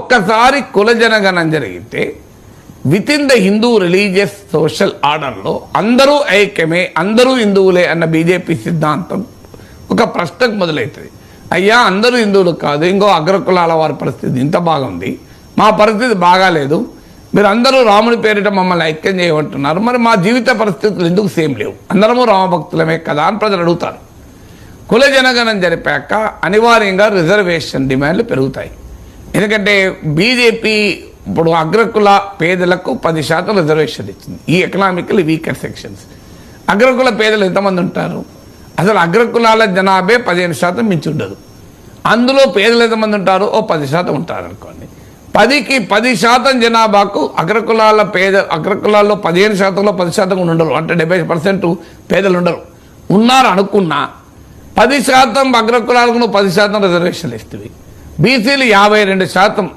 ఒక్కసారి కుల జనగణన జరిగితే with in the Hindu religious social ఆర్డర్లో అందరూ ఐక్యమే, అందరూ హిందువులే అన్న బీజేపీ సిద్ధాంతం ఒక ప్రశ్నకు మొదలవుతుంది. అయ్యా అందరూ హిందువులు కాదు, ఇంకో అగ్రకులాల వారి పరిస్థితి ఇంత బాగుంది, మా పరిస్థితి బాగాలేదు, మీరు అందరూ రాముని పేరిట మమ్మల్ని ఐక్యం చేయమంటున్నారు, మరి మా జీవిత పరిస్థితులు ఎందుకు సేమ్ లేవు, అందరము రామభక్తులమే కదా అని ప్రజలు అడుగుతారు. కుల జనగణన జరిపాక అనివార్యంగా రిజర్వేషన్ డిమాండ్లు పెరుగుతాయి. ఎందుకంటే బీజేపీ ఇప్పుడు అగ్రకుల పేదలకు 10% రిజర్వేషన్ ఇచ్చింది, ఈ ఎకనామికల్ వీకర్ సెక్షన్స్. అగ్రకుల పేదలు ఎంతమంది ఉంటారు? అసలు అగ్రకులాల జనాభే 15% మించి ఉండదు. అందులో పేదలు ఎంతమంది ఉంటారు? ఓ 10% ఉంటారు అనుకోండి. 10కి 10% జనాభాకు అగ్రకులాల్లో 15%లో 10% ఉండరు, అంటే 70% పేదలు ఉండరు. ఉన్నారు అనుకున్నా 10% అగ్రకులాలకు 10% రిజర్వేషన్లు ఇస్తుంది. బీసీలు 52%